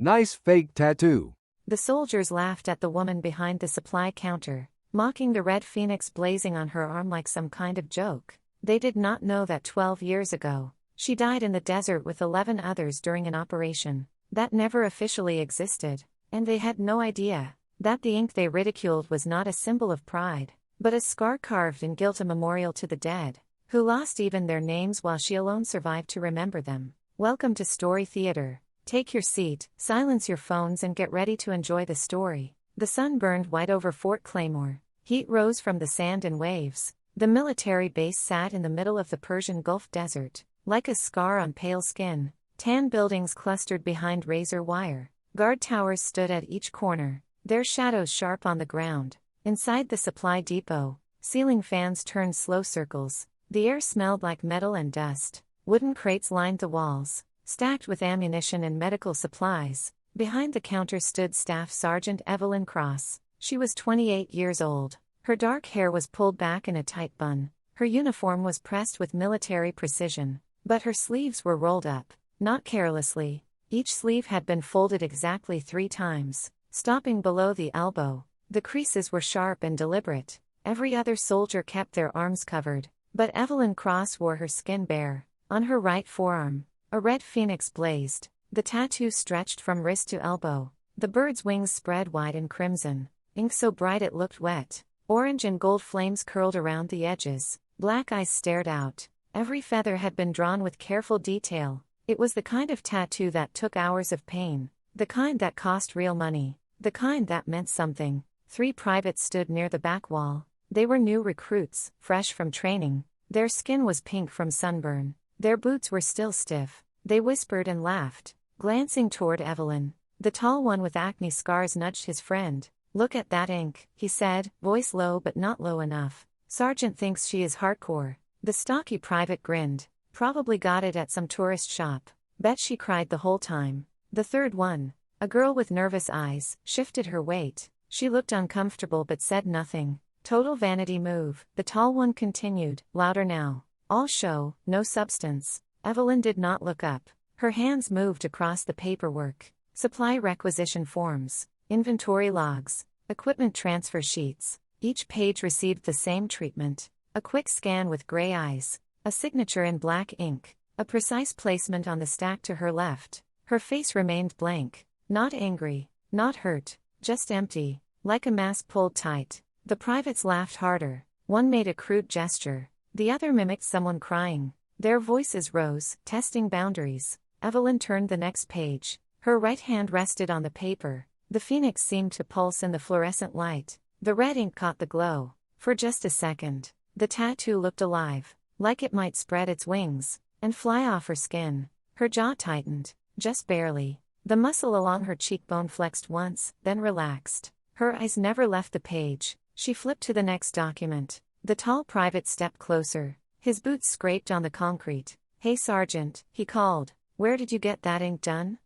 Nice fake tattoo. The soldiers laughed at the woman behind the supply counter, mocking the red phoenix blazing on her arm like some kind of joke. They did not know that 12 years ago, she died in the desert with 11 others during an operation that never officially existed, and they had no idea that the ink they ridiculed was not a symbol of pride, but a scar carved in guilt, a memorial to the dead, who lost even their names while she alone survived to remember them. Welcome to Story Theater. Take your seat, silence your phones and get ready to enjoy the story. The sun burned white over Fort Claymore. Heat rose from the sand and waves. The military base sat in the middle of the Persian Gulf desert, like a scar on pale skin. Tan buildings clustered behind razor wire. Guard towers stood at each corner, their shadows sharp on the ground. Inside the supply depot, ceiling fans turned slow circles. The air smelled like metal and dust. Wooden crates lined the walls, stacked with ammunition and medical supplies. Behind the counter stood Staff Sergeant Evelyn Cross. She was 28 years old. Her dark hair was pulled back in a tight bun. Her uniform was pressed with military precision, but her sleeves were rolled up, not carelessly. Each sleeve had been folded exactly 3 times, stopping below the elbow. The creases were sharp and deliberate. Every other soldier kept their arms covered, but Evelyn Cross wore her skin bare. On her right forearm, a red phoenix blazed. The tattoo stretched from wrist to elbow. The bird's wings spread wide in crimson, ink so bright it looked wet. Orange and gold flames curled around the edges. Black eyes stared out. Every feather had been drawn with careful detail. It was the kind of tattoo that took hours of pain, the kind that cost real money, the kind that meant something. 3 privates stood near the back wall. They were new recruits, fresh from training. Their skin was pink from sunburn. Their boots were still stiff. They whispered and laughed, glancing toward Evelyn. The tall one with acne scars nudged his friend. "Look at that ink," he said, voice low but not low enough. "Sergeant thinks she is hardcore." The stocky private grinned. "Probably got it at some tourist shop. Bet she cried the whole time." The third one, a girl with nervous eyes, shifted her weight. She looked uncomfortable but said nothing. "Total vanity move," the tall one continued, louder now. "All show, no substance." Evelyn did not look up. Her hands moved across the paperwork. Supply requisition forms, inventory logs, equipment transfer sheets. Each page received the same treatment. A quick scan with gray eyes, a signature in black ink, a precise placement on the stack to her left. Her face remained blank, not angry, not hurt, just empty, like a mask pulled tight. The privates laughed harder. One made a crude gesture. The other mimicked someone crying. Their voices rose, testing boundaries. Evelyn turned the next page. Her right hand rested on the paper. The phoenix seemed to pulse in the fluorescent light. The red ink caught the glow. For just a second, the tattoo looked alive, like it might spread its wings and fly off her skin. Her jaw tightened, just barely. The muscle along her cheekbone flexed once, then relaxed. Her eyes never left the page. She flipped to the next document. The tall private stepped closer. His boots scraped on the concrete. "Hey Sergeant," he called. "Where did you get that ink done?"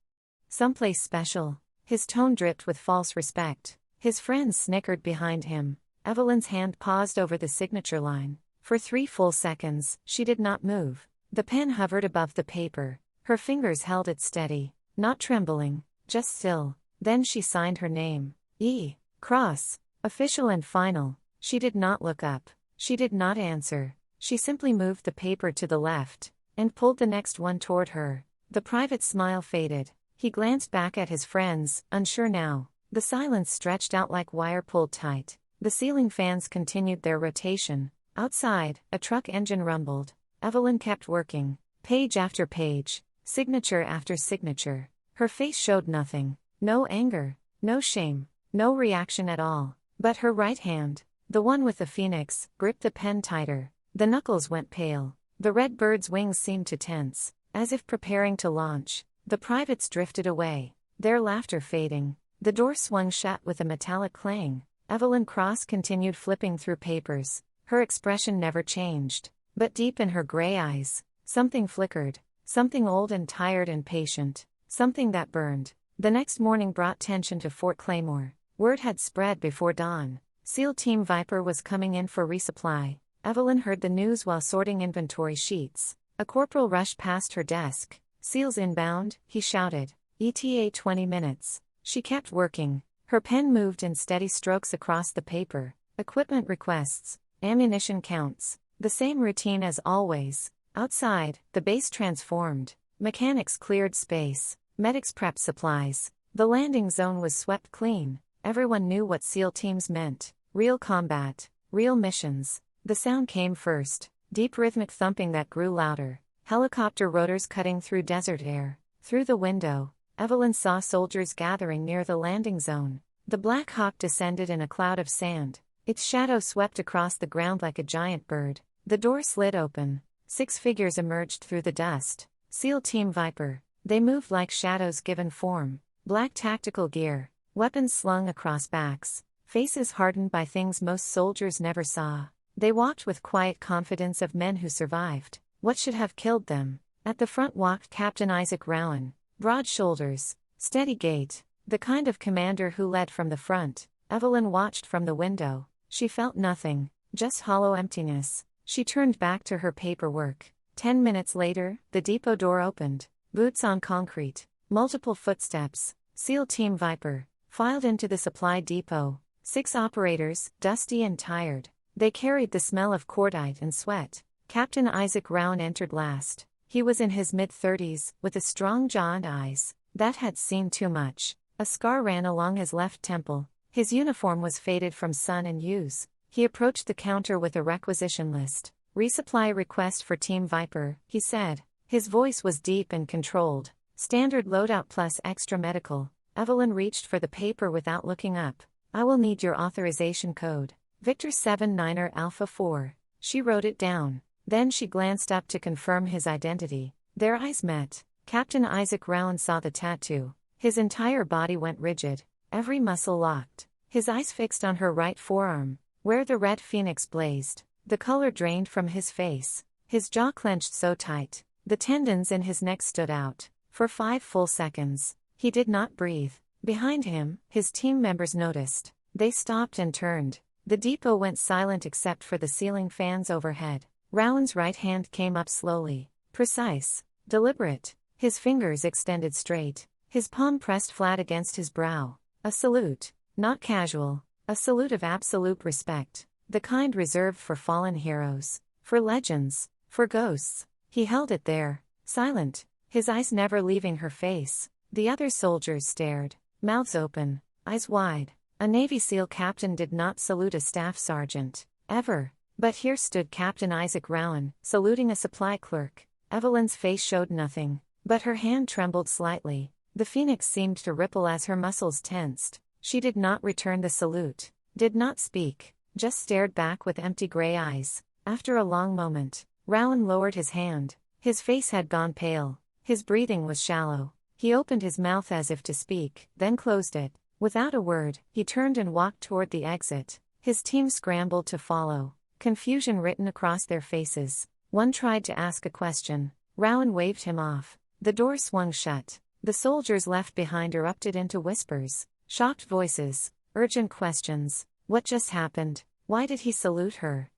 "Someplace special." His tone dripped with false respect. His friends snickered behind him. Evelyn's hand paused over the signature line. For 3 full seconds, she did not move. The pen hovered above the paper. Her fingers held it steady, not trembling, just still. Then she signed her name. E. Cross. Official and final. She did not look up. She did not answer. She simply moved the paper to the left and pulled the next one toward her. The private's smile faded. He glanced back at his friends, unsure now. The silence stretched out like wire pulled tight. The ceiling fans continued their rotation. Outside, a truck engine rumbled. Evelyn kept working, page after page, signature after signature. Her face showed nothing. No anger, no shame, no reaction at all. But her right hand, the one with the phoenix, gripped the pen tighter. The knuckles went pale. The red bird's wings seemed to tense, as if preparing to launch. The privates drifted away, their laughter fading. The door swung shut with a metallic clang. Evelyn Cross continued flipping through papers. Her expression never changed. But deep in her gray eyes, something flickered. Something old and tired and patient. Something that burned. The next morning brought tension to Fort Claymore. Word had spread before dawn. SEAL Team Viper was coming in for resupply. Evelyn heard the news while sorting inventory sheets. A corporal rushed past her desk. "SEALs inbound," he shouted. ETA 20 minutes. She kept working. Her pen moved in steady strokes across the paper. Equipment requests. Ammunition counts. The same routine as always. Outside, the base transformed. Mechanics cleared space. Medics prepped supplies. The landing zone was swept clean. Everyone knew what SEAL teams meant. Real combat. Real missions. The sound came first. Deep rhythmic thumping that grew louder. Helicopter rotors cutting through desert air. Through the window, Evelyn saw soldiers gathering near the landing zone. The Black Hawk descended in a cloud of sand. Its shadow swept across the ground like a giant bird. The door slid open. 6 figures emerged through the dust. SEAL Team Viper. They moved like shadows given form. Black tactical gear. Weapons slung across backs. Faces hardened by things most soldiers never saw. They walked with quiet confidence of men who survived. What should have killed them? At the front walked Captain Isaac Rowan. Broad shoulders. Steady gait. The kind of commander who led from the front. Evelyn watched from the window. She felt nothing. Just hollow emptiness. She turned back to her paperwork. 10 minutes later, the depot door opened. Boots on concrete. Multiple footsteps. SEAL Team Viper. Filed into the supply depot. 6 operators, dusty and tired. They carried the smell of cordite and sweat. Captain Isaac Rowan entered last. He was in his mid-30s, with a strong jaw and eyes that had seen too much. A scar ran along his left temple. His uniform was faded from sun and use. He approached the counter with a requisition list. "Resupply request for Team Viper," he said. His voice was deep and controlled. "Standard loadout plus extra medical." Evelyn reached for the paper without looking up. "I will need your authorization code. Victor 79er Alpha 4. She wrote it down. Then she glanced up to confirm his identity. Their eyes met. Captain Isaac Rowan saw the tattoo. His entire body went rigid, every muscle locked. His eyes fixed on her right forearm, where the red phoenix blazed. The color drained from his face. His jaw clenched so tight, the tendons in his neck stood out. For 5 full seconds, he did not breathe. Behind him, his team members noticed. They stopped and turned. The depot went silent except for the ceiling fans overhead. Rowan's right hand came up slowly. Precise. Deliberate. His fingers extended straight. His palm pressed flat against his brow. A salute. Not casual. A salute of absolute respect. The kind reserved for fallen heroes. For legends. For ghosts. He held it there. Silent. His eyes never leaving her face. The other soldiers stared. Mouths open. Eyes wide. A Navy SEAL captain did not salute a staff sergeant. Ever. But here stood Captain Isaac Rowan, saluting a supply clerk. Evelyn's face showed nothing, but her hand trembled slightly. The phoenix seemed to ripple as her muscles tensed. She did not return the salute, did not speak, just stared back with empty gray eyes. After a long moment, Rowan lowered his hand. His face had gone pale. His breathing was shallow. He opened his mouth as if to speak, then closed it. Without a word, he turned and walked toward the exit. His team scrambled to follow. Confusion written across their faces. One tried to ask a question. Rowan waved him off. The door swung shut. The soldiers left behind erupted into whispers. Shocked voices. Urgent questions. What just happened? Why did he salute her?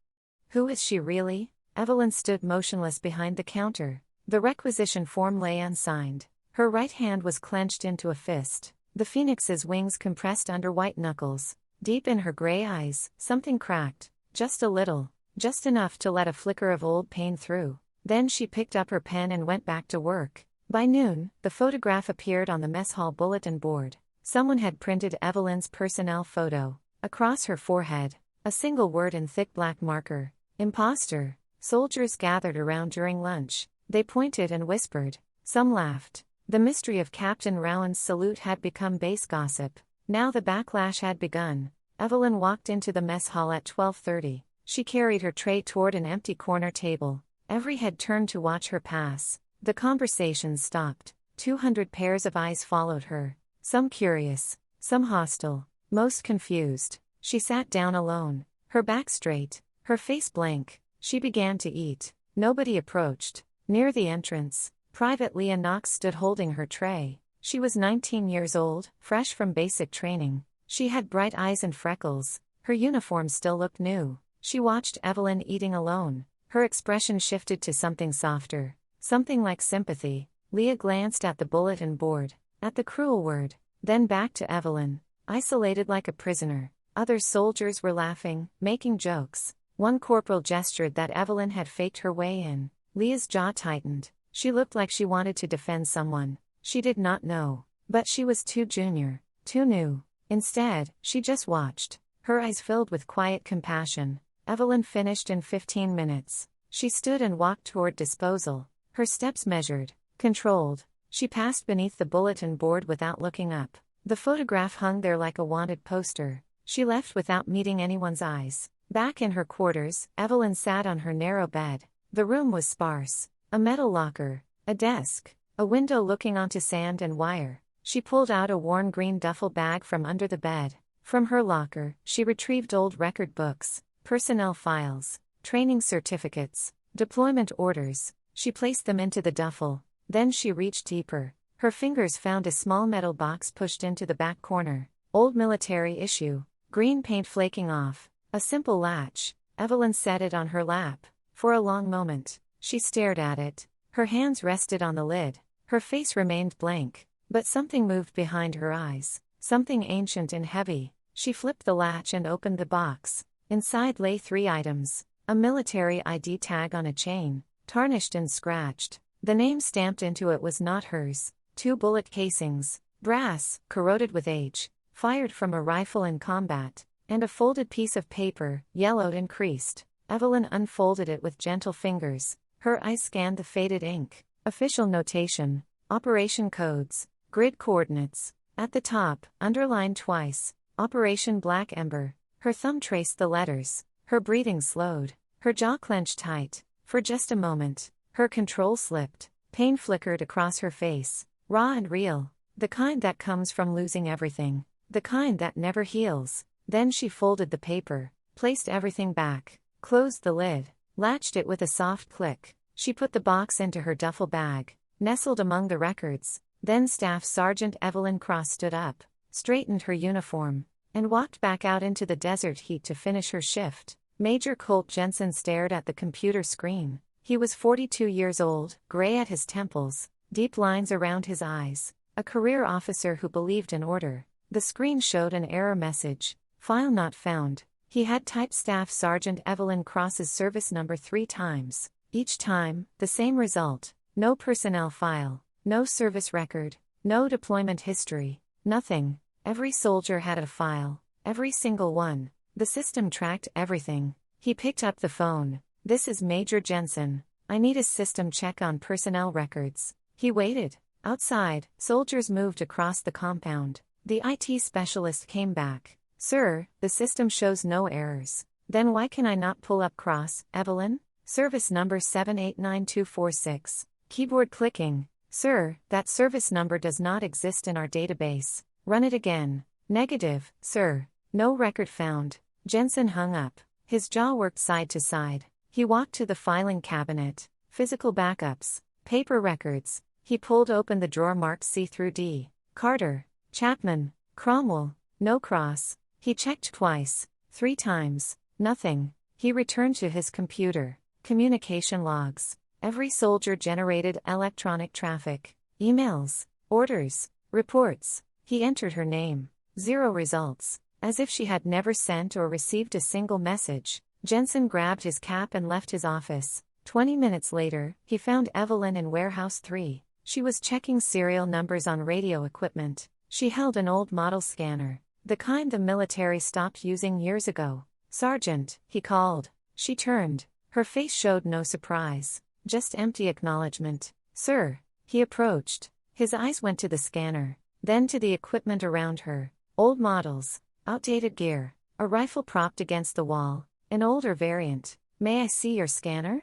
Who is she really? Evelyn stood motionless behind the counter. The requisition form lay unsigned. Her right hand was clenched into a fist. The phoenix's wings compressed under white knuckles. Deep in her gray eyes, something cracked. Just a little. Just enough to let a flicker of old pain through. Then she picked up her pen and went back to work. By noon, the photograph appeared on the mess hall bulletin board. Someone had printed Evelyn's personnel photo. Across her forehead, a single word in thick black marker. Imposter. Soldiers gathered around during lunch. They pointed and whispered. Some laughed. The mystery of Captain Rowan's salute had become base gossip. Now the backlash had begun. Evelyn walked into the mess hall at 12:30. She carried her tray toward an empty corner table. Every head turned to watch her pass. The conversation stopped. 200 pairs of eyes followed her. Some curious, some hostile, most confused. She sat down alone, her back straight, her face blank. She began to eat. Nobody approached. Near the entrance, Private Leah Knox stood holding her tray. She was 19 years old, fresh from basic training. She had bright eyes and freckles. Her uniform still looked new. She watched Evelyn eating alone. Her expression shifted to something softer, something like sympathy. Leah glanced at the bulletin board. At the cruel word. Then back to Evelyn, isolated like a prisoner. Other soldiers were laughing, making jokes. One corporal gestured that Evelyn had faked her way in. Leah's jaw tightened. She looked like she wanted to defend someone she did not know. But she was too junior, too new. Instead, she just watched, her eyes filled with quiet compassion. Evelyn finished in 15 minutes. She stood and walked toward disposal, her steps measured, controlled. She passed beneath the bulletin board without looking up. The photograph hung there like a wanted poster. She left without meeting anyone's eyes. Back in her quarters, Evelyn sat on her narrow bed. The room was sparse. A metal locker, a desk, a window looking onto sand and wire. She pulled out a worn green duffel bag from under the bed. From her locker, she retrieved old record books, personnel files, training certificates, deployment orders. She placed them into the duffel. Then she reached deeper. Her fingers found a small metal box pushed into the back corner. Old military issue. Green paint flaking off. A simple latch. Evelyn set it on her lap. For a long moment, she stared at it. Her hands rested on the lid. Her face remained blank. But something moved behind her eyes. Something ancient and heavy. She flipped the latch and opened the box. Inside lay 3 items. A military ID tag on a chain, tarnished and scratched. The name stamped into it was not hers. 2 bullet casings, brass, corroded with age, fired from a rifle in combat, and a folded piece of paper, yellowed and creased. Evelyn unfolded it with gentle fingers. Her eyes scanned the faded ink. Official notation, operation codes, grid coordinates. At the top, underlined twice, Operation Black Ember. Her thumb traced the letters. Her breathing slowed. Her jaw clenched tight. For just a moment, her control slipped. Pain flickered across her face. Raw and real. The kind that comes from losing everything. The kind that never heals. Then she folded the paper, placed everything back, closed the lid, latched it with a soft click. She put the box into her duffel bag, nestled among the records. Then Staff Sergeant Evelyn Cross stood up, straightened her uniform, and walked back out into the desert heat to finish her shift. Major Colt Jensen stared at the computer screen. He was 42 years old, gray at his temples, deep lines around his eyes. A career officer who believed in order. The screen showed an error message. File not found. He had typed Staff Sergeant Evelyn Cross's service number 3 times. Each time, the same result. No personnel file. No service record. No deployment history. Nothing. Every soldier had a file. Every single one. The system tracked everything. He picked up the phone. "This is Major Jensen. I need a system check on personnel records." He waited. Outside, soldiers moved across the compound. The IT specialist came back. "Sir, the system shows no errors." "Then why can I not pull up Cross, Evelyn? Service number 789246. Keyboard clicking. "Sir, that service number does not exist in our database. Run it again." "Negative, sir. No record found." Jensen hung up. His jaw worked side to side. He walked to the filing cabinet. Physical backups. Paper records. He pulled open the drawer marked C through D. Carter. Chapman. Cromwell. No Cross. He checked twice. 3 times. Nothing. He returned to his computer. Communication logs. Every soldier generated electronic traffic. Emails. Orders. Reports. He entered her name. 0 results. As if she had never sent or received a single message. Jensen grabbed his cap and left his office. 20 minutes later, he found Evelyn in Warehouse 3. She was checking serial numbers on radio equipment. She held an old model scanner. The kind the military stopped using years ago. "Sergeant," he called. She turned. Her face showed no surprise. Just empty acknowledgement. "Sir." He approached. His eyes went to the scanner, then to the equipment around her. Old models. Outdated gear. A rifle propped against the wall. An older variant. "May I see your scanner?"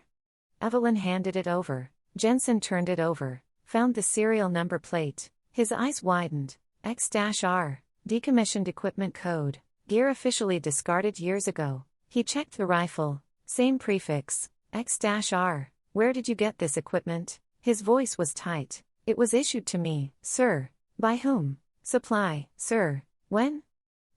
Evelyn handed it over. Jensen turned it over. Found the serial number plate. His eyes widened. X-R. Decommissioned equipment code. Gear officially discarded years ago. He checked the rifle. Same prefix. X-R. "Where did you get this equipment?" His voice was tight. "It was issued to me, sir." "By whom?" "Supply, sir." "When?"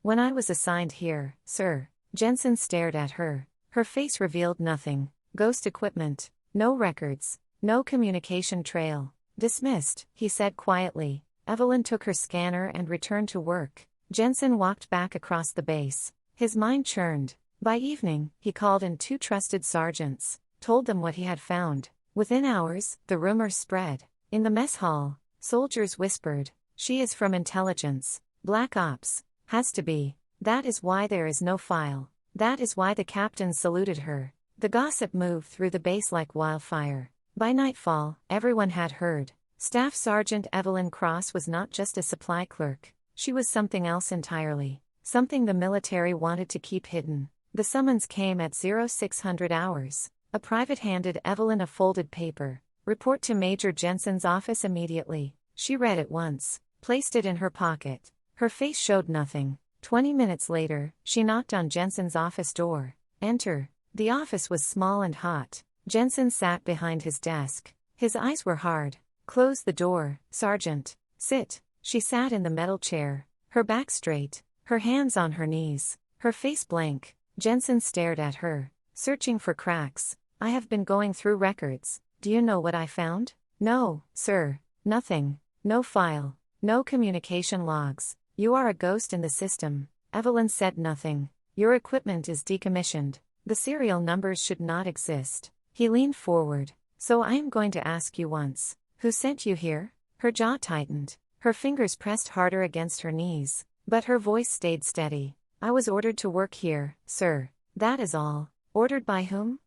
"When I was assigned here, sir." Jensen stared at her. Her face revealed nothing. Ghost equipment. No records. No communication trail. "Dismissed," he said quietly. Evelyn took her scanner and returned to work. Jensen walked back across the base. His mind churned. By evening, he called in 2 trusted sergeants, told them what he had found. Within hours, the rumor spread. In the mess hall, soldiers whispered, "She is from intelligence. Black Ops. Has to be. That is why there is no file. That is why the captain saluted her." The gossip moved through the base like wildfire. By nightfall, everyone had heard. Staff Sergeant Evelyn Cross was not just a supply clerk. She was something else entirely. Something the military wanted to keep hidden. The summons came at 0600 hours. A private handed Evelyn a folded paper. "Report to Major Jensen's office immediately." She read it once, placed it in her pocket. Her face showed nothing. 20 minutes later, she knocked on Jensen's office door. "Enter." The office was small and hot. Jensen sat behind his desk. His eyes were hard. "Close the door, Sergeant. Sit." She sat in the metal chair, her back straight, her hands on her knees, her face blank. Jensen stared at her, searching for cracks. "I have been going through records. Do you know what I found?" "No, sir. Nothing. No file. No communication logs. You are a ghost in the system." Evelyn said nothing. "Your equipment is decommissioned. The serial numbers should not exist." He leaned forward. "So I am going to ask you once. Who sent you here?" Her jaw tightened. Her fingers pressed harder against her knees. But her voice stayed steady. "I was ordered to work here, sir. That is all." "Ordered by whom?"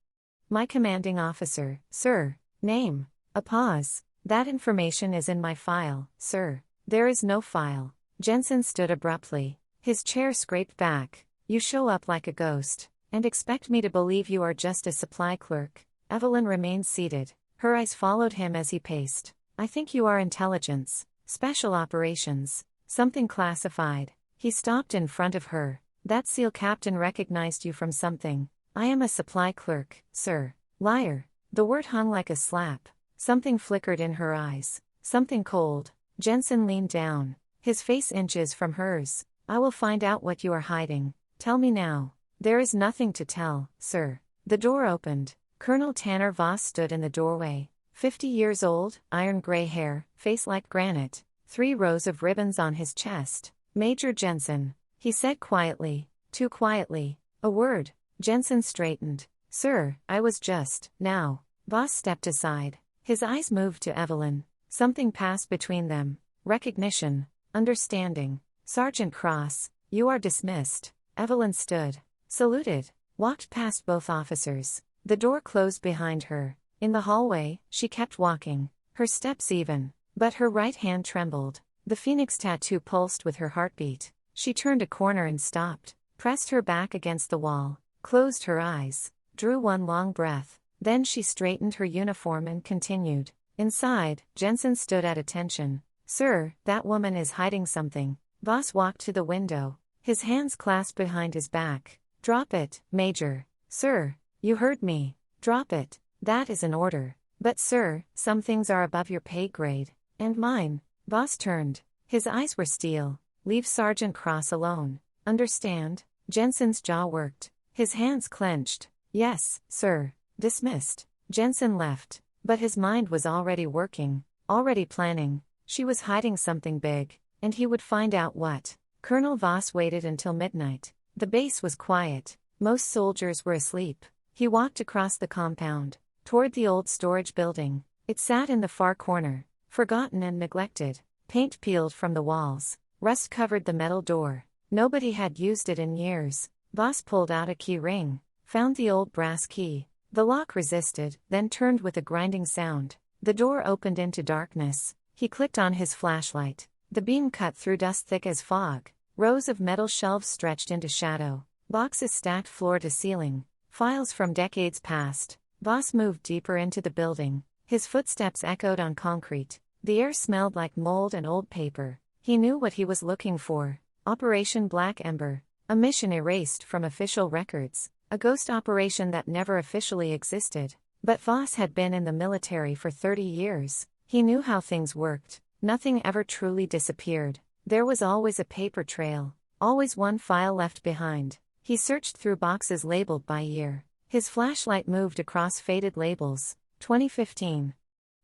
"My commanding officer, sir." "Name?" A pause. "That information is in my file, sir." "There is no file." Jensen stood abruptly. His chair scraped back. "You show up like a ghost, and expect me to believe you are just a supply clerk." Evelyn remained seated. Her eyes followed him as he paced. "I think you are intelligence. Special operations. Something classified." He stopped in front of her. "That SEAL captain recognized you from something." "I am a supply clerk, sir." "Liar." The word hung like a slap. Something flickered in her eyes. Something cold. Jensen leaned down, his face inches from hers. "I will find out what you are hiding. Tell me now." "There is nothing to tell, sir." The door opened. Colonel Tanner Voss stood in the doorway. 50 years old, iron gray hair, face like granite, 3 rows of ribbons on his chest. "Major Jensen," he said quietly, too quietly. "A word." Jensen straightened. "Sir, I was just, now." Voss stepped aside. His eyes moved to Evelyn. Something passed between them. Recognition. Understanding. "Sergeant Cross, you are dismissed." Evelyn stood, saluted, walked past both officers. The door closed behind her. In the hallway, she kept walking, her steps even, but her right hand trembled. The phoenix tattoo pulsed with her heartbeat. She turned a corner and stopped, pressed her back against the wall, closed her eyes, drew one long breath. Then she straightened her uniform and continued. Inside, Jensen stood at attention. "Sir, that woman is hiding something." Voss walked to the window, his hands clasped behind his back. "Drop it, Major." "Sir, you heard me. Drop it. That is an order." "But sir, some things are above your pay grade. And mine." Voss turned. His eyes were steel. "Leave Sergeant Cross alone. Understand?" Jensen's jaw worked. His hands clenched. "Yes, sir." Dismissed. Jensen left. But his mind was already working, already planning. She was hiding something big, and he would find out what. Colonel Voss waited until midnight. The base was quiet. Most soldiers were asleep. He walked across the compound, toward the old storage building. It sat in the far corner, forgotten and neglected. Paint peeled from the walls. Rust covered the metal door. Nobody had used it in years. Voss pulled out a key ring, found the old brass key. The lock resisted, then turned with a grinding sound. The door opened into darkness. He clicked on his flashlight. The beam cut through dust thick as fog. Rows of metal shelves stretched into shadow. Boxes stacked floor to ceiling. Files from decades past. Voss moved deeper into the building. His footsteps echoed on concrete. The air smelled like mold and old paper. He knew what he was looking for. Operation Black Ember. A mission erased from official records. A ghost operation that never officially existed. But Voss had been in the military for 30 years. He knew how things worked. Nothing ever truly disappeared. There was always a paper trail. Always one file left behind. He searched through boxes labeled by year. His flashlight moved across faded labels. 2015.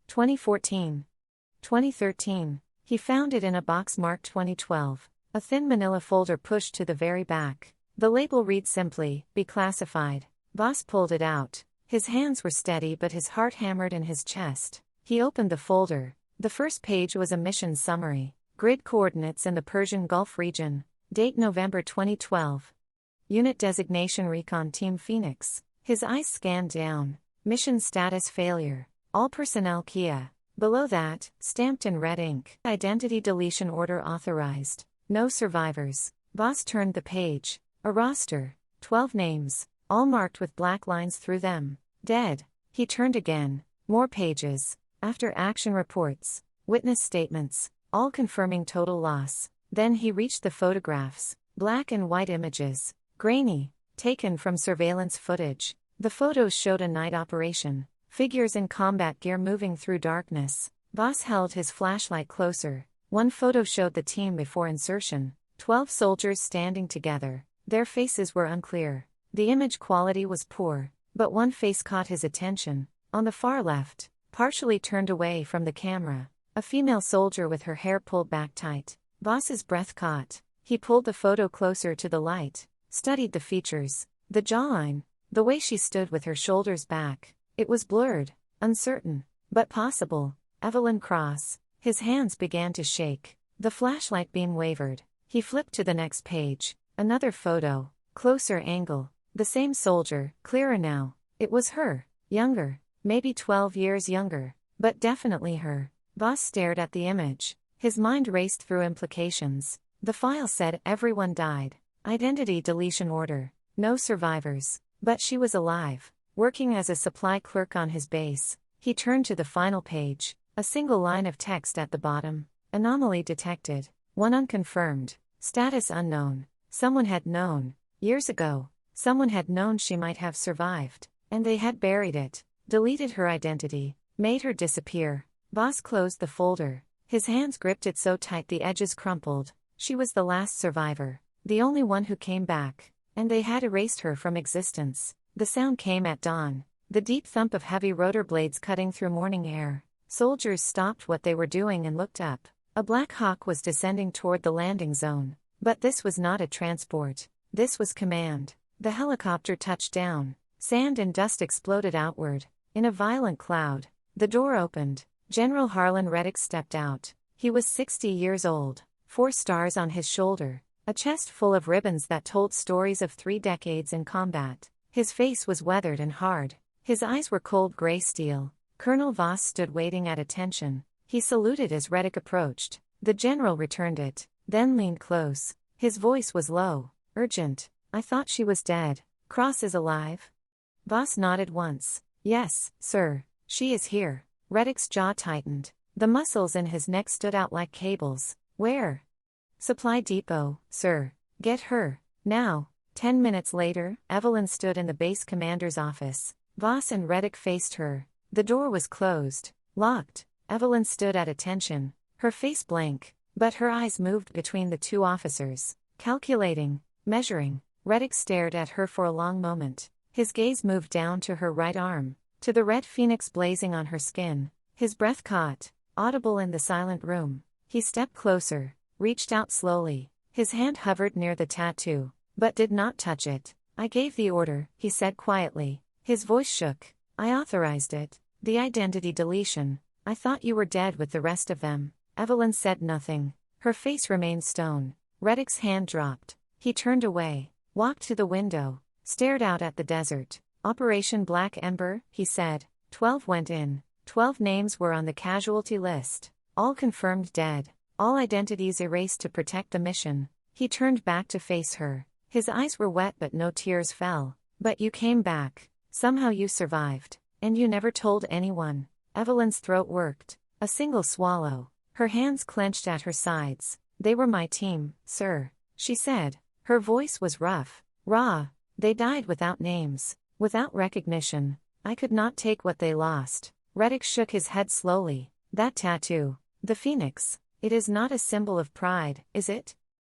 2014. 2013. He found it in a box marked 2012, a thin manila folder pushed to the very back. The label read simply, "Be classified." Voss pulled it out. His hands were steady but his heart hammered in his chest. He opened the folder. The first page was a mission summary. Grid coordinates in the Persian Gulf region. Date November 2012. Unit designation Recon Team Phoenix. His eyes scanned down. Mission status failure. All personnel Kia. Below that, stamped in red ink, identity deletion order authorized. No survivors. Voss turned the page. A roster. 12 names, all marked with black lines through them. Dead. He turned again. More pages. After action reports. Witness statements, all confirming total loss. Then he reached the photographs. Black and white images. Grainy. Taken from surveillance footage. The photos showed a night operation. Figures in combat gear moving through darkness. Voss held his flashlight closer. One photo showed the team before insertion. 12 soldiers standing together. Their faces were unclear. The image quality was poor, but one face caught his attention. On the far left, partially turned away from the camera, a female soldier with her hair pulled back tight. Voss's breath caught. He pulled the photo closer to the light, studied the features, the jawline, the way she stood with her shoulders back. It was blurred, uncertain, but possible. Evelyn Cross. His hands began to shake. The flashlight beam wavered. He flipped to the next page. Another photo, closer angle. The same soldier, clearer now. It was her, younger, maybe 12 years younger, but definitely her. Voss stared at the image. His mind raced through implications. The file said everyone died. Identity deletion order. No survivors. But she was alive, working as a supply clerk on his base. He turned to the final page. A single line of text at the bottom. Anomaly detected. One unconfirmed. Status unknown. Someone had known. Years ago. Someone had known she might have survived. And they had buried it. Deleted her identity. Made her disappear. Voss closed the folder. His hands gripped it so tight the edges crumpled. She was the last survivor. The only one who came back. And they had erased her from existence. The sound came at dawn. The deep thump of heavy rotor blades cutting through morning air. Soldiers stopped what they were doing and looked up. A Black Hawk was descending toward the landing zone. But this was not a transport. This was command. The helicopter touched down. Sand and dust exploded outward. In a violent cloud. The door opened. General Harlan Reddick stepped out. He was 60 years old. 4 stars on his shoulder. A chest full of ribbons that told stories of 3 decades in combat. His face was weathered and hard. His eyes were cold gray steel. Colonel Voss stood waiting at attention. He saluted as Reddick approached. The general returned it, then leaned close. His voice was low, urgent. "I thought she was dead. Cross is alive?" Voss nodded once. "Yes, sir. She is here." Reddick's jaw tightened. The muscles in his neck stood out like cables. "Where?" "Supply depot, sir. Get her, now." 10 minutes later, Evelyn stood in the base commander's office. Voss and Reddick faced her. The door was closed, locked. Evelyn stood at attention, her face blank, but her eyes moved between the 2 officers, calculating, measuring. Reddick stared at her for a long moment. His gaze moved down to her right arm, to the red phoenix blazing on her skin. His breath caught, audible in the silent room. He stepped closer, reached out slowly. His hand hovered near the tattoo, but did not touch it. "I gave the order," he said quietly. His voice shook. "I authorized it. The identity deletion. I thought you were dead with the rest of them." Evelyn said nothing. Her face remained stone. Reddick's hand dropped. He turned away, walked to the window, stared out at the desert. "Operation Black Ember," he said. 12 went in. 12 names were on the casualty list. All confirmed dead. All identities erased to protect the mission. He turned back to face her. His eyes were wet but no tears fell. "But you came back. Somehow you survived. And you never told anyone." Evelyn's throat worked. A single swallow. Her hands clenched at her sides. "They were my team, sir," she said. Her voice was rough, raw. "They died without names, without recognition. I could not take what they lost." Reddick shook his head slowly. "That tattoo, the phoenix, it is not a symbol of pride, is it?"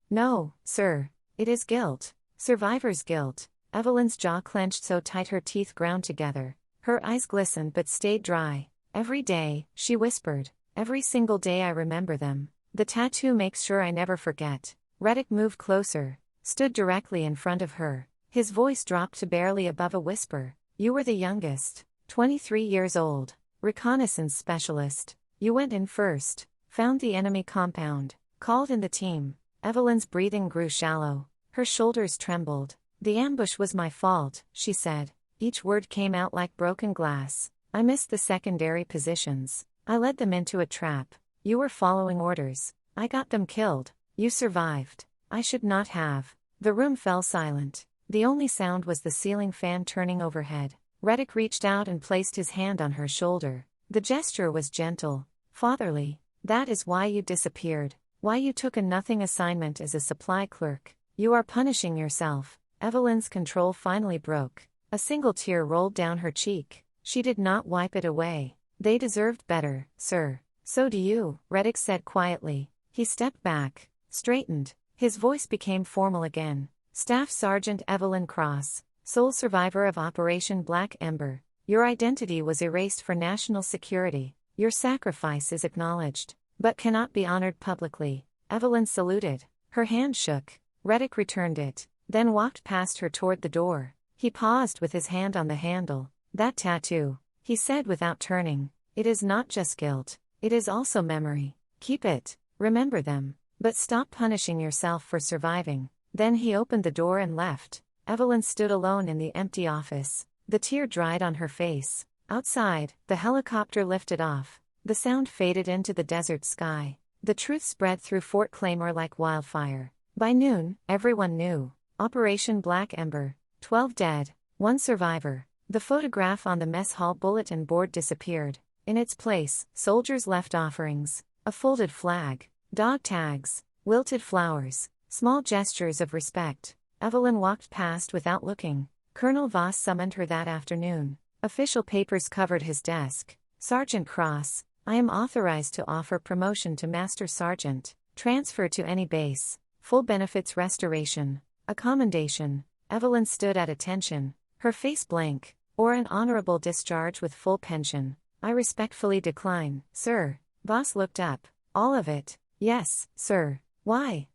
"No, sir. It is guilt. Survivor's guilt." Evelyn's jaw clenched so tight her teeth ground together. Her eyes glistened but stayed dry. "Every day," she whispered. "Every single day I remember them. The tattoo makes sure I never forget. Reddick moved closer, stood directly in front of her. His voice dropped to barely above a whisper. You were the youngest, 23 years old, reconnaissance specialist. You went in first, found the enemy compound, called in the team. Evelyn's breathing grew shallow. Her shoulders trembled. The ambush was my fault, she said. Each word came out like broken glass. I missed the secondary positions. I led them into a trap. You were following orders. I got them killed. You survived. I should not have. The room fell silent. The only sound was the ceiling fan turning overhead. Reddick reached out and placed his hand on her shoulder. The gesture was gentle, fatherly. That is why you disappeared. Why you took a nothing assignment as a supply clerk. You are punishing yourself. Evelyn's control finally broke. A single tear rolled down her cheek. She did not wipe it away. They deserved better, sir. So do you, Reddick said quietly. He stepped back, straightened. His voice became formal again. Staff Sergeant Evelyn Cross, sole survivor of Operation Black Ember. Your identity was erased for national security. Your sacrifice is acknowledged, but cannot be honored publicly. Evelyn saluted. Her hand shook. Reddick returned it, then walked past her toward the door. He paused with his hand on the handle. That tattoo, he said without turning. It is not just guilt. It is also memory. Keep it. Remember them. But stop punishing yourself for surviving. Then he opened the door and left. Evelyn stood alone in the empty office. The tear dried on her face. Outside, the helicopter lifted off. The sound faded into the desert sky. The truth spread through Fort Claymore like wildfire. By noon, everyone knew. Operation Black Ember. 12 dead, 1 survivor. The photograph on the mess hall bulletin board disappeared. In its place, soldiers left offerings. A folded flag, dog tags, wilted flowers, small gestures of respect. Evelyn walked past without looking. Colonel Voss summoned her that afternoon. Official papers covered his desk. Sergeant Cross, I am authorized to offer promotion to Master Sergeant, transfer to any base, full benefits restoration, a commendation. Evelyn stood at attention, her face blank, or an honorable discharge with full pension. I respectfully decline, sir. Voss looked up. All of it? Yes, sir. Why?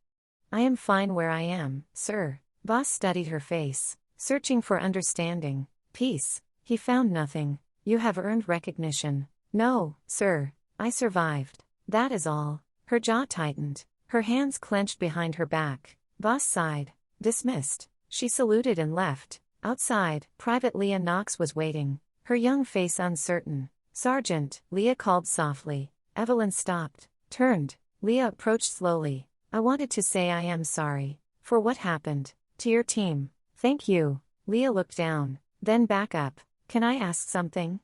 I am fine where I am, sir. Voss studied her face, searching for understanding. Peace. He found nothing. You have earned recognition. No, sir. I survived. That is all. Her jaw tightened. Her hands clenched behind her back. Voss sighed. Dismissed. She saluted and left. Outside, Private Leah Knox was waiting, her young face uncertain. Sergeant, Leah called softly. Evelyn stopped, turned. Leah approached slowly. I wanted to say I am sorry for what happened to your team. Thank you. Leah looked down, then back up. Can I ask something?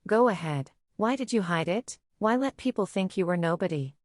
Go ahead. Why did you hide it? Why let people think you were nobody?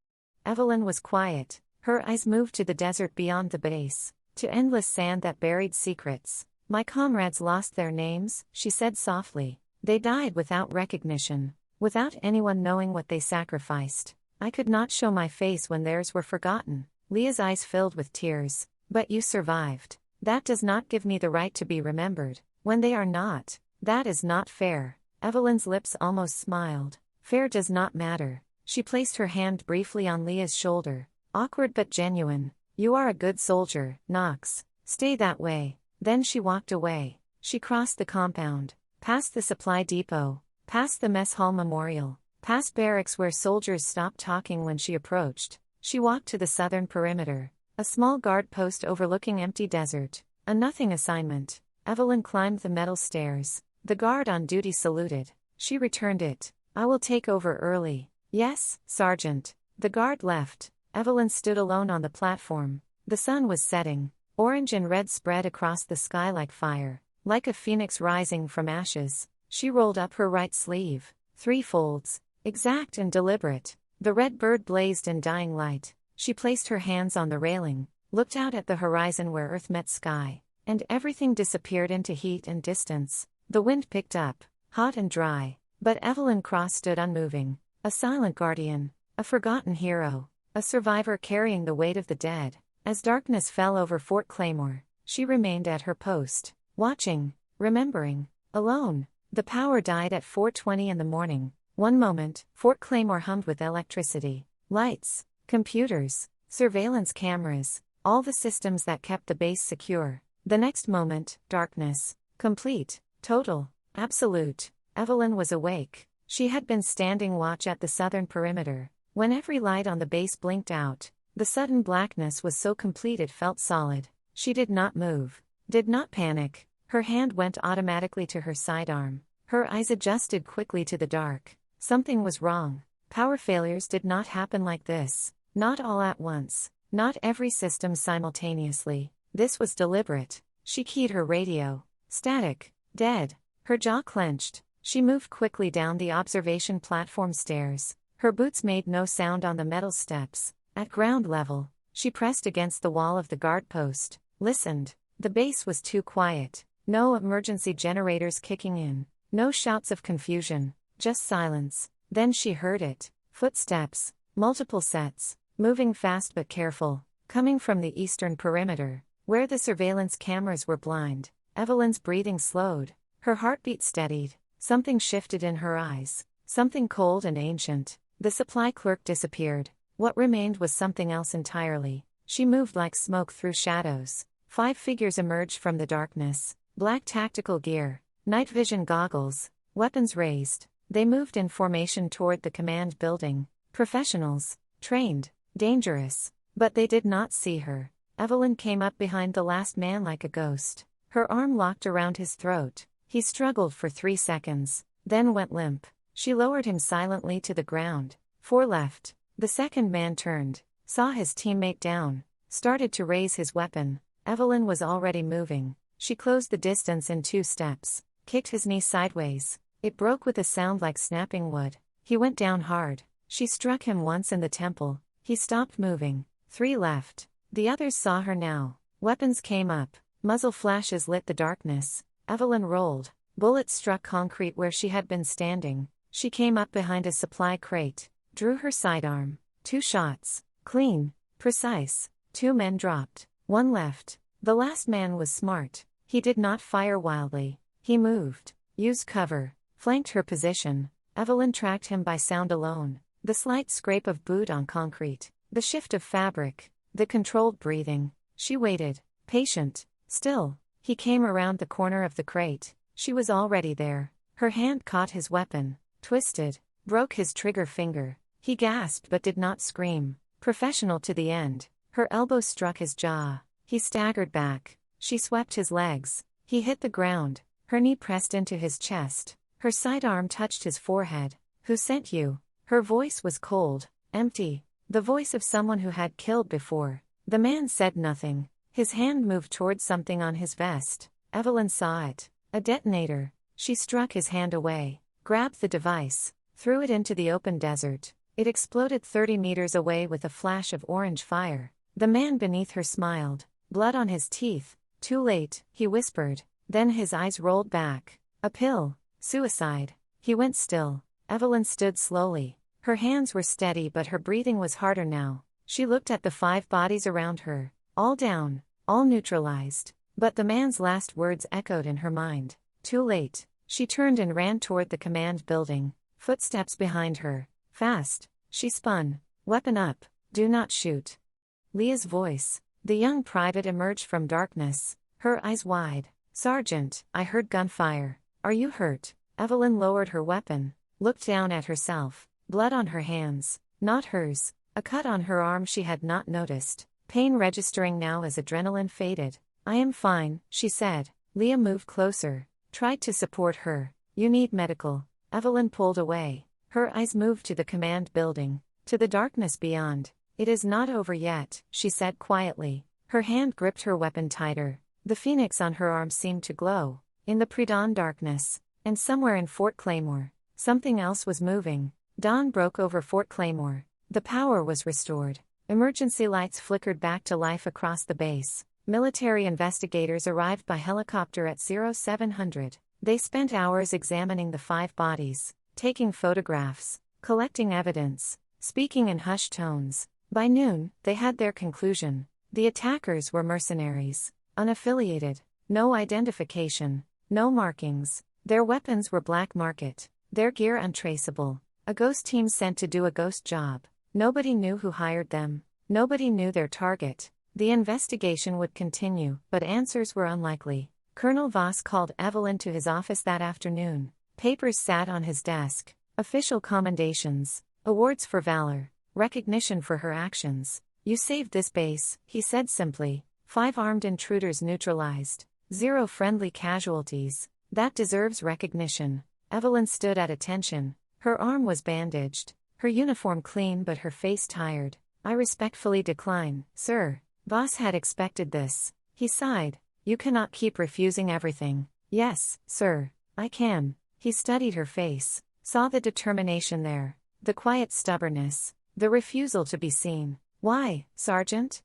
Evelyn was quiet. Her eyes moved to the desert beyond the base, to endless sand that buried secrets. My comrades lost their names, she said softly. They died without recognition, without anyone knowing what they sacrificed. I could not show my face when theirs were forgotten. Leah's eyes filled with tears. But you survived. That does not give me the right to be remembered when they are not. That is not fair. Evelyn's lips almost smiled. Fair does not matter. She placed her hand briefly on Leah's shoulder. Awkward but genuine. You are a good soldier, Knox. Stay that way. Then she walked away. She crossed the compound, past the supply depot, past the mess hall memorial, past barracks where soldiers stopped talking when she approached. She walked to the southern perimeter, a small guard post overlooking empty desert. A nothing assignment. Evelyn climbed the metal stairs. The guard on duty saluted. She returned it. I will take over early. Yes, Sergeant. The guard left. Evelyn stood alone on the platform. The sun was setting. Orange and red spread across the sky like fire. Like a phoenix rising from ashes. She rolled up her right sleeve. 3 folds. Exact and deliberate. The red bird blazed in dying light. She placed her hands on the railing, looked out at the horizon where earth met sky, and everything disappeared into heat and distance. The wind picked up, hot and dry, but Evelyn Cross stood unmoving, a silent guardian, a forgotten hero, a survivor carrying the weight of the dead. As darkness fell over Fort Claymore, she remained at her post, watching, remembering, alone. The power died at 4:20 in the morning. One moment, Fort Claymore hummed with electricity, lights, Computers, surveillance cameras, all the systems that kept the base secure. The next moment, darkness. Complete, total, absolute. Evelyn was awake. She had been standing watch at the southern perimeter. When every light on the base blinked out, the sudden blackness was so complete it felt solid. She did not move, did not panic. Her hand went automatically to her sidearm. Her eyes adjusted quickly to the dark. Something was wrong. Power failures did not happen like this. Not all at once. Not every system simultaneously. This was deliberate. She keyed her radio. Static. Dead. Her jaw clenched. She moved quickly down the observation platform stairs. Her boots made no sound on the metal steps. At ground level, she pressed against the wall of the guard post. Listened. The base was too quiet. No emergency generators kicking in. No shouts of confusion. Just silence. Then she heard it. Footsteps. Multiple sets. Moving fast but careful. Coming from the eastern perimeter, where the surveillance cameras were blind. Evelyn's breathing slowed. Her heartbeat steadied. Something shifted in her eyes. Something cold and ancient. The supply clerk disappeared. What remained was something else entirely. She moved like smoke through shadows. 5 figures emerged from the darkness. Black tactical gear. Night vision goggles. Weapons raised. They moved in formation toward the command building. Professionals. Trained. Dangerous. But they did not see her. Evelyn came up behind the last man like a ghost. Her arm locked around his throat. He struggled for 3 seconds, then went limp. She lowered him silently to the ground. 4 left. The second man turned, saw his teammate down, started to raise his weapon. Evelyn was already moving. She closed the distance in 2 steps, kicked his knee sideways. It broke with a sound like snapping wood. He went down hard. She struck him once in the temple. He stopped moving. 3 left. The others saw her now. Weapons came up. Muzzle flashes lit the darkness. Evelyn rolled. Bullets struck concrete where she had been standing. She came up behind a supply crate. Drew her sidearm. 2 shots. Clean. Precise. 2 men dropped. 1 left. The last man was smart. He did not fire wildly. He moved. Used cover. Flanked her position. Evelyn tracked him by sound alone. The slight scrape of boot on concrete. The shift of fabric. The controlled breathing. She waited. Patient. Still. He came around the corner of the crate. She was already there. Her hand caught his weapon. Twisted. Broke his trigger finger. He gasped but did not scream. Professional to the end. Her elbow struck his jaw. He staggered back. She swept his legs. He hit the ground. Her knee pressed into his chest. Her sidearm touched his forehead. Who sent you? Her voice was cold, empty. The voice of someone who had killed before. The man said nothing. His hand moved toward something on his vest. Evelyn saw it. A detonator. She struck his hand away. Grabbed the device. Threw it into the open desert. It exploded 30 meters away with a flash of orange fire. The man beneath her smiled. Blood on his teeth. Too late, he whispered. Then his eyes rolled back. A pill. Suicide. He went still. Evelyn stood slowly. Her hands were steady but her breathing was harder now. She looked at the 5 bodies around her. All down. All neutralized. But the man's last words echoed in her mind. Too late. She turned and ran toward the command building. Footsteps behind her. Fast. She spun. Weapon up. Do not shoot. Leah's voice. The young private emerged from darkness. Her eyes wide. Sergeant, I heard gunfire. Are you hurt? Evelyn lowered her weapon. Looked down at herself. Blood on her hands. Not hers. A cut on her arm she had not noticed. Pain registering now as adrenaline faded. I am fine, she said. Leah moved closer. Tried to support her. You need medical. Evelyn pulled away. Her eyes moved to the command building. To the darkness beyond. It is not over yet, she said quietly. Her hand gripped her weapon tighter. The phoenix on her arm seemed to glow. In the pre-dawn darkness. And somewhere in Fort Claymore. Something else was moving. Dawn broke over Fort Claymore. The power was restored. Emergency lights flickered back to life across the base. Military investigators arrived by helicopter at 0700. They spent hours examining the 5 bodies, taking photographs, collecting evidence, speaking in hushed tones. By noon, they had their conclusion. The attackers were mercenaries, unaffiliated, no identification, no markings. Their weapons were black market, their gear untraceable. A ghost team sent to do a ghost job. Nobody knew who hired them. Nobody knew their target. The investigation would continue, but answers were unlikely. Colonel Voss called Evelyn to his office that afternoon. Papers sat on his desk. Official commendations, awards for valor, recognition for her actions. "You saved this base," he said simply. 5 armed intruders neutralized. 0 friendly casualties. That deserves recognition. Evelyn stood at attention. Her arm was bandaged. Her uniform clean but her face tired. "I respectfully decline, sir." Voss had expected this. He sighed. "You cannot keep refusing everything." "Yes, sir, I can." He studied her face, saw the determination there, the quiet stubbornness, the refusal to be seen. "Why, Sergeant?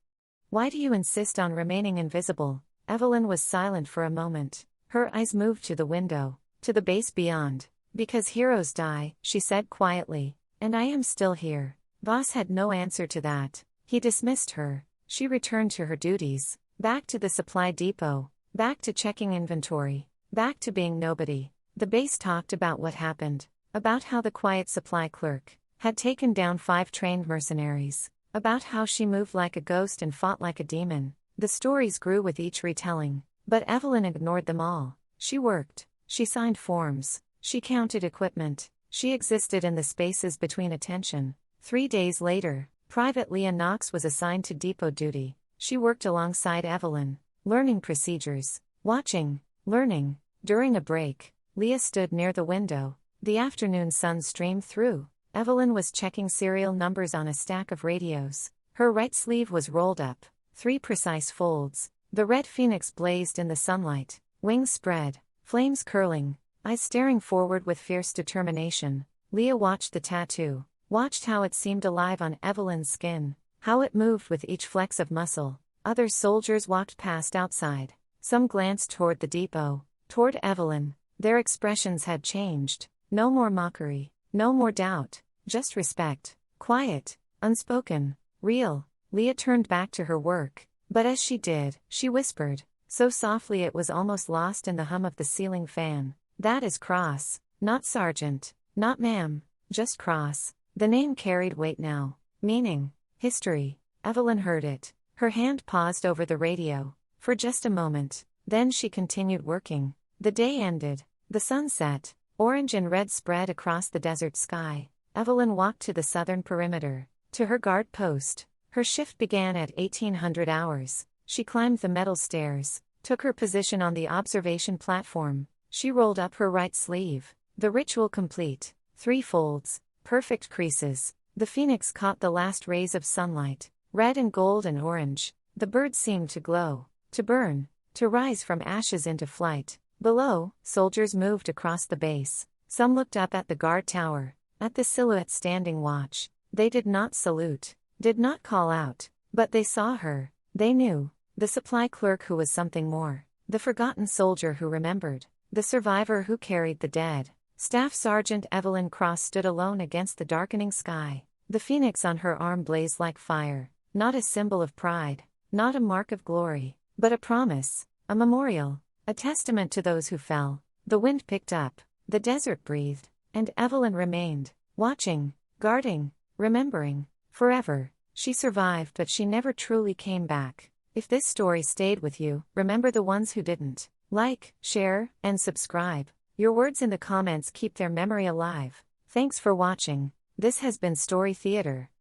Why do you insist on remaining invisible?" Evelyn was silent for a moment. Her eyes moved to the window, to the base beyond. "Because heroes die," she said quietly, "and I am still here." Voss had no answer to that. He dismissed her. She returned to her duties, back to the supply depot, back to checking inventory, back to being nobody. The base talked about what happened, about how the quiet supply clerk had taken down 5 trained mercenaries, about how she moved like a ghost and fought like a demon. The stories grew with each retelling, but Evelyn ignored them all. She worked, she signed forms, she counted equipment, she existed in the spaces between attention. 3 days later, Private Leah Knox was assigned to depot duty. She worked alongside Evelyn, learning procedures, watching, learning. During a break, Leah stood near the window. The afternoon sun streamed through. Evelyn was checking serial numbers on a stack of radios. Her right sleeve was rolled up, 3 precise folds. The red phoenix blazed in the sunlight, wings spread, flames curling, eyes staring forward with fierce determination. Leah watched the tattoo, watched how it seemed alive on Evelyn's skin, how it moved with each flex of muscle. Other soldiers walked past outside. Some glanced toward the depot, toward Evelyn. Their expressions had changed. No more mockery, no more doubt, just respect. Quiet, unspoken, real. Leah turned back to her work, but as she did, she whispered, so softly it was almost lost in the hum of the ceiling fan, "That is Cross, not Sergeant, not ma'am, just Cross." The name carried weight now, meaning, history. Evelyn heard it. Her hand paused over the radio, for just a moment, then she continued working. The day ended. The sun set. Orange and red spread across the desert sky. Evelyn walked to the southern perimeter, to her guard post. Her shift began at 1800 hours. She climbed the metal stairs, took her position on the observation platform. She rolled up her right sleeve. The ritual complete. 3 folds, perfect creases. The phoenix caught the last rays of sunlight, red and gold and orange. The bird seemed to glow, to burn, to rise from ashes into flight. Below, soldiers moved across the base. Some looked up at the guard tower, at the silhouette standing watch. They did not salute, did not call out, but they saw her. They knew. The supply clerk who was something more. The forgotten soldier who remembered. The survivor who carried the dead. Staff Sergeant Evelyn Cross stood alone against the darkening sky. The phoenix on her arm blazed like fire, not a symbol of pride, not a mark of glory, but a promise, a memorial, a testament to those who fell. The wind picked up, the desert breathed, and Evelyn remained, watching, guarding, remembering. Forever, she survived, but she never truly came back. If this story stayed with you, remember the ones who didn't. Like, share, and subscribe. Your words in the comments keep their memory alive. Thanks for watching. This has been Story Theater.